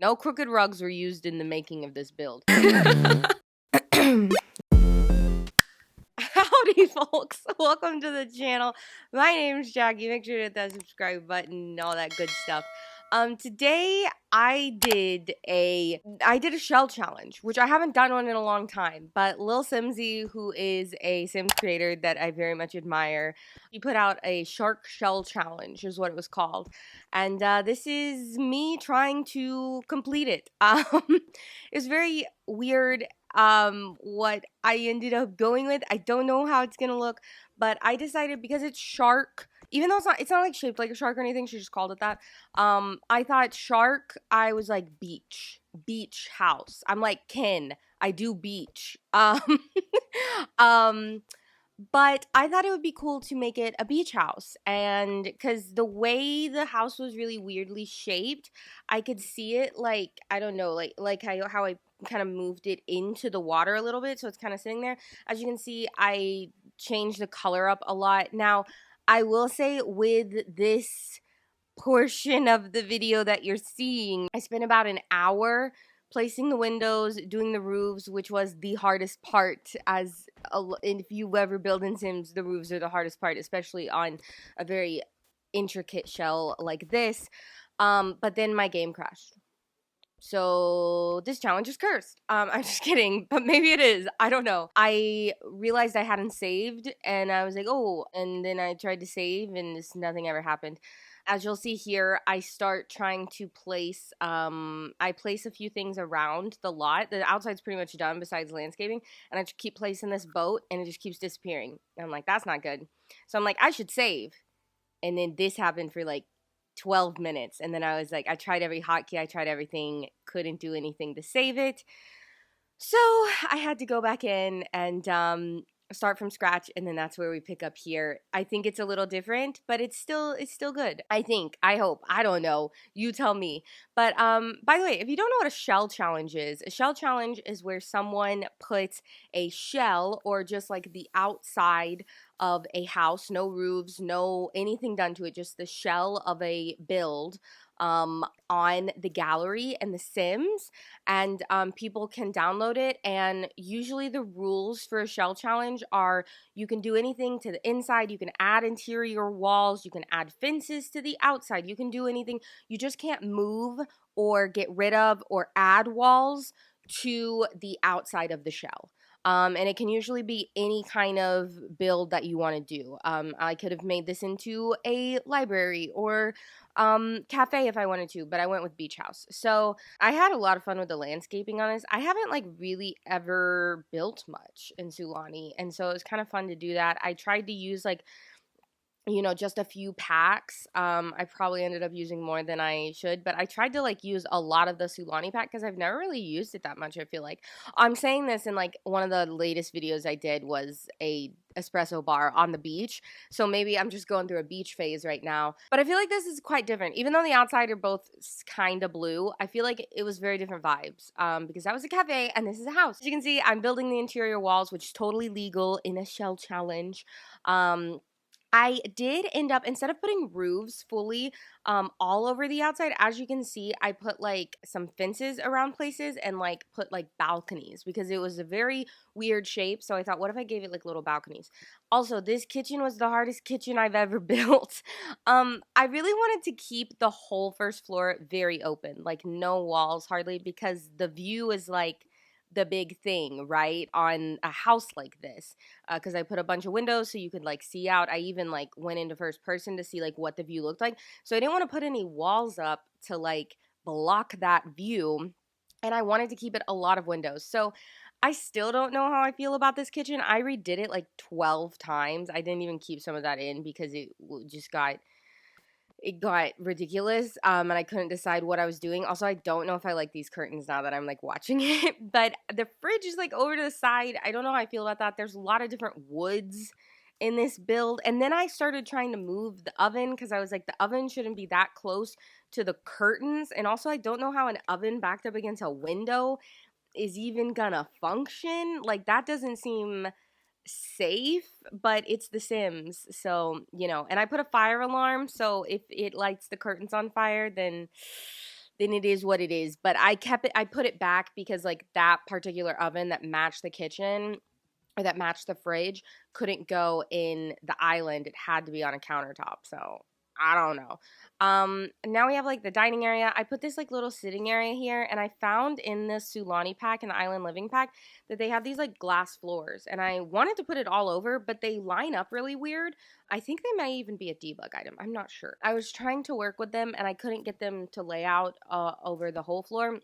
No crooked rugs were used in the making of this build. Howdy, folks. Welcome to the channel. My name's Jackie. Make sure to hit that subscribe button and all that good stuff. Today I did a shell challenge, which I haven't done one in a long time, but Lil Simsy, who is a Sims creator that I very much admire, he put out a shark shell challenge, is what it was called. And this is me trying to complete it. It's very weird what I ended up going with. I don't know how it's gonna look, but I decided because it's shark, even though it's not like shaped like a shark or anything, she just called it that. I thought shark, I was like beach house. I'm like Ken, I do beach. But I thought it would be cool to make it a beach house, and because the way the house was really weirdly shaped, I could see it like, I don't know, like how I kind of moved it into the water a little bit, so it's kind of sitting there. As you can see, I changed the color up a lot. Now, I will say with this portion of the video that you're seeing, I spent about an hour placing the windows, doing the roofs, which was the hardest part. And if you ever build in Sims, the roofs are the hardest part, especially on a very intricate shell like this. But then my game crashed. So this challenge is cursed. I'm just kidding, but maybe it is. I don't know. I realized I hadn't saved, and I was like, oh, and then I tried to save, and nothing ever happened. As you'll see here, I start trying to place, I place a few things around the lot. The outside's pretty much done besides landscaping, and I just keep placing this boat, and it just keeps disappearing. And I'm like, that's not good. So I'm like, I should save. And then this happened for like 12 minutes, and then I was like, I tried every hotkey, I tried everything, couldn't do anything to save it. So I had to go back in and start from scratch, and then that's where we pick up here. I think it's a little different, but it's still good. I think, I hope, I don't know, you tell me. But by the way, if you don't know what a shell challenge is, a shell challenge is where someone puts a shell, or just like the outside of a house, no roofs, no anything done to it, just the shell of a build, on the gallery and the Sims, and people can download it. And usually the rules for a shell challenge are you can do anything to the inside, you can add interior walls, you can add fences to the outside, you can do anything. You just can't move or get rid of or add walls to the outside of the shell. And it can usually be any kind of build that you want to do. I could have made this into a library or cafe if I wanted to, but I went with beach house. So I had a lot of fun with the landscaping on this. I haven't like really ever built much in Sulani, and so it was kind of fun to do that. I tried to use like, you know, just a few packs. I probably ended up using more than I should, but I tried to like use a lot of the Sulani pack because I've never really used it that much, I feel like. I'm saying this in like one of the latest videos I did was a espresso bar on the beach, so maybe I'm just going through a beach phase right now. But I feel like this is quite different. Even though the outside are both kind of blue, I feel like it was very different vibes, because that was a cafe and this is a house. As you can see, I'm building the interior walls, which is totally legal in a shell challenge. I did end up, instead of putting roofs fully all over the outside, as you can see, I put like some fences around places and like put like balconies because it was a very weird shape. So I thought, what if I gave it like little balconies? Also, this kitchen was the hardest kitchen I've ever built. I really wanted to keep the whole first floor very open, like no walls hardly, because the view is like the big thing, right, on a house like this, because I put a bunch of windows so you could like see out. I even like went into first person to see like what the view looked like, so I didn't want to put any walls up to like block that view, and I wanted to keep it a lot of windows. So I still don't know how I feel about this kitchen. I redid it like 12 times. I didn't even keep some of that in because it just got ridiculous, and I couldn't decide what I was doing. Also, I don't know if I like these curtains now that I'm like watching it, but the fridge is like over to the side. I don't know how I feel about that. There's a lot of different woods in this build, and then I started trying to move the oven because I was like, the oven shouldn't be that close to the curtains, and also I don't know how an oven backed up against a window is even gonna function. Like, that doesn't seem safe, but it's The Sims, so, you know. And I put a fire alarm, so if it lights the curtains on fire, then then it is what it is. But I put it back because like that particular oven that matched the kitchen or that matched the fridge couldn't go in the island. It had to be on a countertop. So I don't know. Now we have like the dining area. I put this like little sitting area here, and I found in this Sulani pack, in the Island Living pack, that they have these like glass floors, and I wanted to put it all over, but they line up really weird. I think they might even be a debug item. I'm not sure. I was trying to work with them, and I couldn't get them to lay out over the whole floor.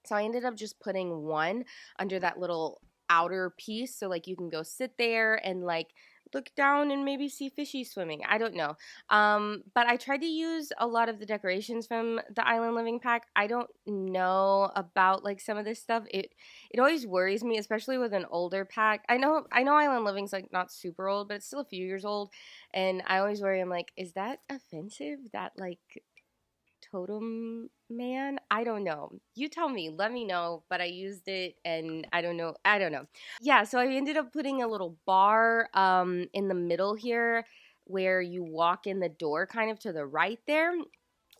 So I ended up just putting one under that little outer piece, so like you can go sit there and like look down and maybe see fishies swimming. I don't know. But I tried to use a lot of the decorations from the Island Living pack. I don't know about like some of this stuff. It always worries me, especially with an older pack. I know Island Living's like not super old, but it's still a few years old, and I always worry. I'm like, is that offensive? That like totem man? I don't know. You tell me. Let me know. But I used it and I don't know. Yeah, so I ended up putting a little bar in the middle here where you walk in the door kind of to the right there.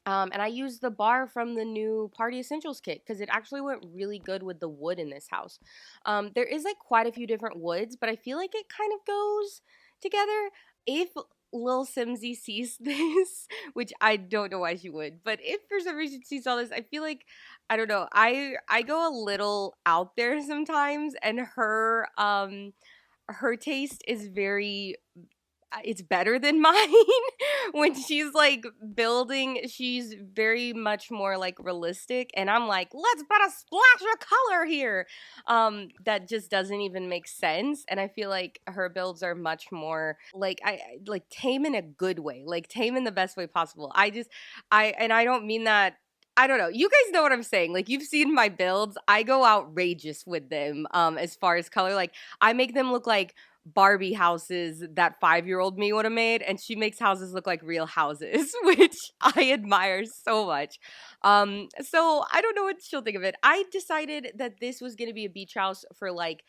And I used the bar from the new Party Essentials kit because it actually went really good with the wood in this house. There is like quite a few different woods, but I feel like it kind of goes together. If Lil Simsy sees this, which I don't know why she would, but if for some reason she saw this, I feel like, I don't know, I go a little out there sometimes, and her taste is very, it's better than mine. When she's like building, she's very much more like realistic, and I'm like, let's put a splash of color here. That just doesn't even make sense. And I feel like her builds are much more like, I like tame in a good way, like tame in the best way possible. I don't mean that, I don't know. You guys know what I'm saying. Like, you've seen my builds. I go outrageous with them as far as color. Like, I make them look like Barbie houses that 5-year-old me would have made, and she makes houses look like real houses, which I admire so much. So I don't know what she'll think of it. I decided that this was going to be a beach house for like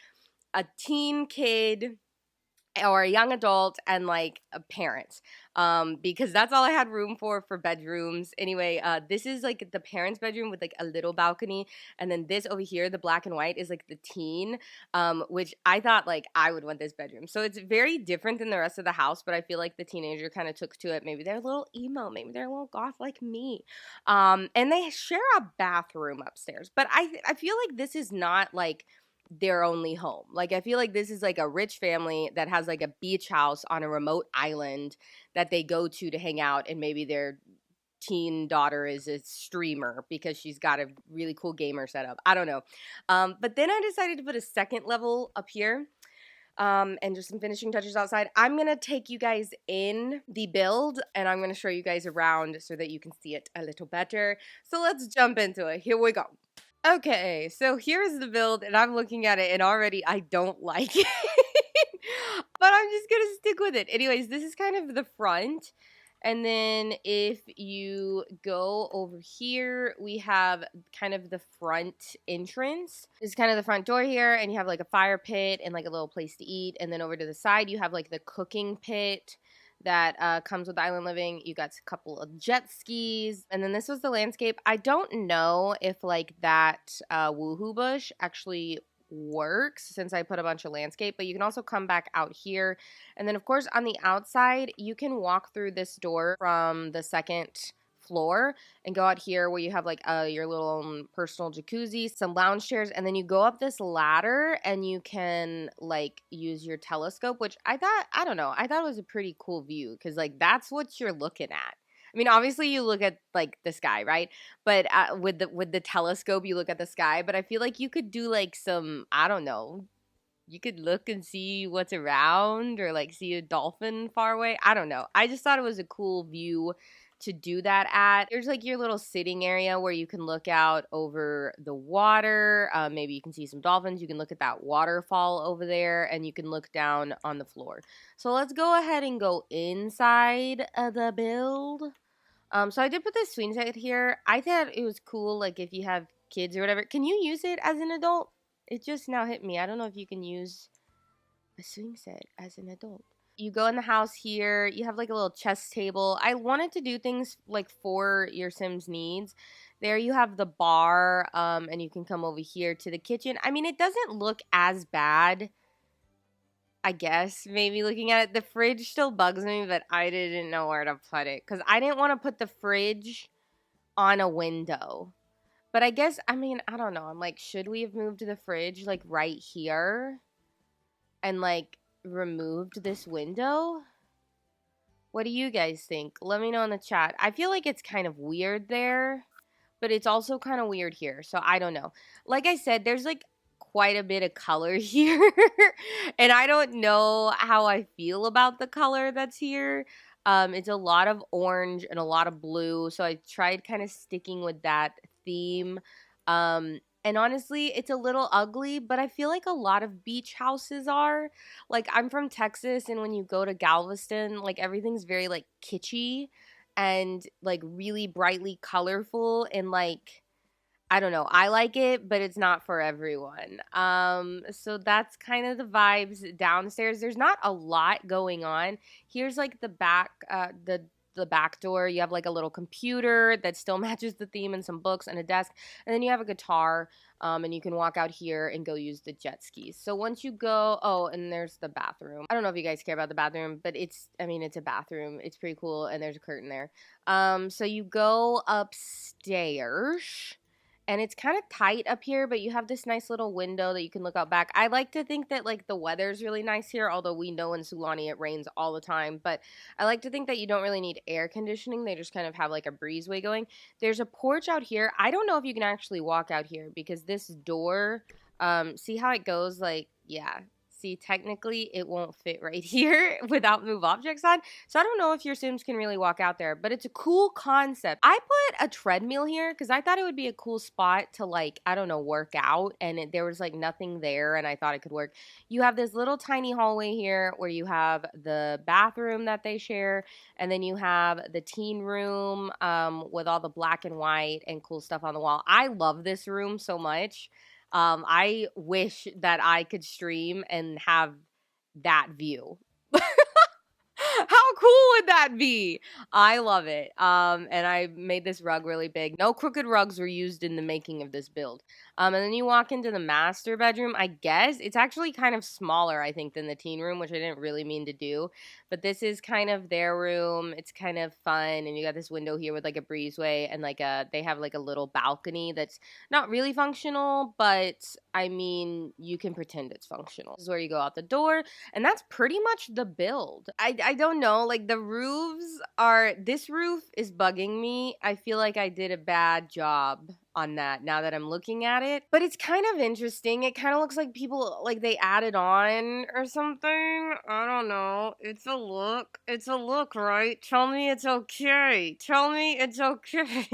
a teen kid or a young adult and like a parent, because that's all I had room for bedrooms. Anyway, this is like the parents' bedroom with like a little balcony, and then this over here, the black and white, is like the teen, which I thought like I would want this bedroom. So it's very different than the rest of the house, but I feel like the teenager kind of took to it. Maybe they're a little emo, maybe they're a little goth like me, and they share a bathroom upstairs. But I feel like this is not like their only home. Like, I feel like this is like a rich family that has like a beach house on a remote island that they go to hang out, and maybe their teen daughter is a streamer because she's got a really cool gamer setup. I don't know. But then I decided to put a second level up here. And just some finishing touches outside. I'm going to take you guys in the build, and I'm going to show you guys around so that you can see it a little better. So let's jump into it. Here we go. Okay, so here's the build, and I'm looking at it, and already I don't like it. But I'm just gonna stick with it. Anyways, this is kind of the front. And then if you go over here, we have kind of the front entrance. This is kind of the front door here, and you have like a fire pit and like a little place to eat. And then over to the side, you have like the cooking pit that comes with Island Living. You got a couple of jet skis, and then this was the landscape. I don't know if like that woohoo bush actually works since I put a bunch of landscape, but you can also come back out here. And then of course on the outside, you can walk through this door from the second floor and go out here where you have like your little personal jacuzzi, some lounge chairs, and then you go up this ladder and you can like use your telescope, which I thought it was a pretty cool view because like that's what you're looking at. I mean, obviously you look at like the sky, right? But with the telescope, you look at the sky. But I feel like you could do like some, I don't know, you could look and see what's around, or like see a dolphin far away. I don't know. I just thought it was a cool view to do that at. There's like your little sitting area where you can look out over the water. Maybe you can see some dolphins. You can look at that waterfall over there, and you can look down on the floor. So let's go ahead and go inside of the build. So I did put this swing set here. I thought it was cool, like if you have kids or whatever. Can you use it as an adult? It just now hit me. I don't know if you can use a swing set as an adult. You go in the house here. You have like a little chess table. I wanted to do things like for your Sims needs. There you have the bar, and you can come over here to the kitchen. I mean, it doesn't look as bad, I guess. Maybe looking at it, the fridge still bugs me, but I didn't know where to put it because I didn't want to put the fridge on a window. But I guess, I mean, I don't know. I'm like, should we have moved the fridge like right here and like removed this window? What do you guys think? Let me know in the chat. I feel like it's kind of weird there, but it's also kind of weird here. So I don't know. Like I said, there's like quite a bit of color here. And I don't know how I feel about the color that's here. It's a lot of orange and a lot of blue. So I tried kind of sticking with that theme. And honestly, it's a little ugly, but I feel like a lot of beach houses are. Like, I'm from Texas, and when you go to Galveston, like, everything's very, like, kitschy and, like, really brightly colorful and, like, I don't know. I like it, but it's not for everyone. So that's kind of the vibes downstairs. There's not a lot going on. Here's like the back, the back door. You have like a little computer that still matches the theme and some books and a desk. And then you have a guitar, and you can walk out here and go use the jet skis. So once you go, oh, and there's the bathroom. I don't know if you guys care about the bathroom, but it's a bathroom. It's pretty cool, and there's a curtain there. So you go upstairs. And it's kind of tight up here, but you have this nice little window that you can look out back. I like to think that, like, the weather's really nice here, although we know in Sulani it rains all the time. But I like to think that you don't really need air conditioning. They just kind of have, like, a breezeway going. There's a porch out here. I don't know if you can actually walk out here because this door, see how it goes? Like, yeah. See, technically, it won't fit right here without move objects on. So I don't know if your Sims can really walk out there, but it's a cool concept. I put a treadmill here because I thought it would be a cool spot to, like, I don't know, work out. And there was, like, nothing there, and I thought it could work. You have this little tiny hallway here where you have the bathroom that they share, and then you have the teen room with all the black and white and cool stuff on the wall. I love this room so much. I wish that I could stream and have that view. How cool would that be? I love it. And I made this rug really big. No crooked rugs were used in the making of this build. And then you walk into the master bedroom. I guess it's actually kind of smaller, I think, than the teen room, which I didn't really mean to do. But this is kind of their room. It's kind of fun. And you got this window here with like a breezeway and like they have like a little balcony that's not really functional, but I mean, you can pretend it's functional. This is where you go out the door. And that's pretty much the build. I don't know, like the roofs this roof is bugging me. I feel like I did a bad job on that now that I'm looking at it. But it's kind of interesting. It kind of looks like people, like they added on or something. I don't know. It's a look. It's a look, right? Tell me it's okay. Tell me it's okay.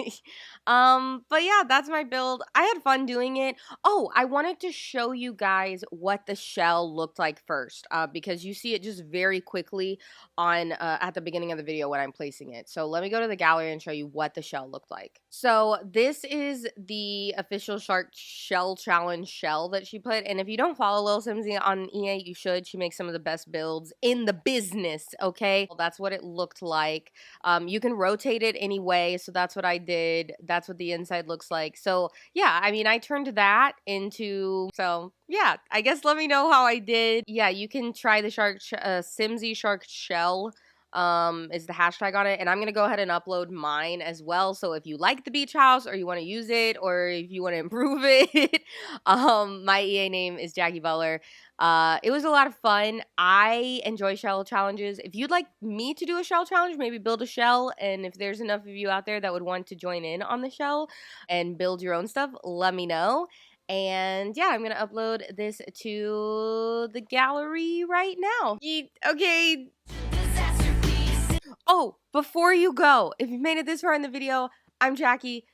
But yeah, that's my build. I had fun doing it. Oh, I wanted to show you guys what the shell looked like first, because you see it just very quickly on at the beginning of the video when I'm placing it. So let me go to the gallery and show you what the shell looked like. So this is the official Shark Shell Challenge shell that she put. And if you don't follow Lil Simsy on EA, you should. She makes some of the best builds in the business, okay? Well, that's what it looked like. You can rotate it any way, so that's what I did. That's what the inside looks like. So yeah, I mean, I turned that into, so yeah, I guess let me know how I did. Yeah, you can try the Simsy Shark Shell is the hashtag on it, and I'm gonna go ahead and upload mine as well. So if you like the beach house or you want to use it or if you want to improve it, my EA name is Jaci Butler. It was a lot of fun. I enjoy shell challenges. If you'd like me to do a shell challenge, maybe build a shell, and if there's enough of you out there that would want to join in on the shell and build your own stuff, let me know. And yeah, I'm going to upload this to the gallery right now. Okay. Oh, before you go, if you've made it this far in the video, I'm Jackie.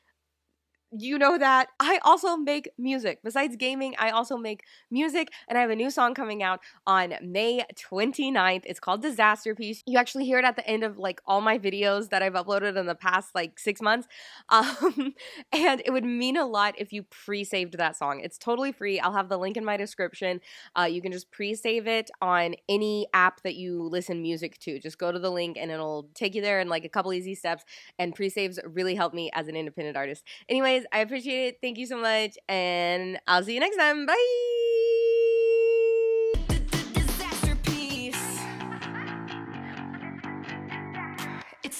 you know that I also make music. Besides gaming, I also make music, and I have a new song coming out on May 29th. It's called Disaster Piece. You actually hear it at the end of like all my videos that I've uploaded in the past like 6 months. And it would mean a lot if you pre-saved that song. It's totally free. I'll have the link in my description. You can just pre-save it on any app that you listen music to. Just go to the link and it'll take you there in like a couple easy steps, and pre-saves really help me as an independent artist. Anyways, I appreciate it. Thank you so much, and I'll see you next time. Bye! Disaster piece. It's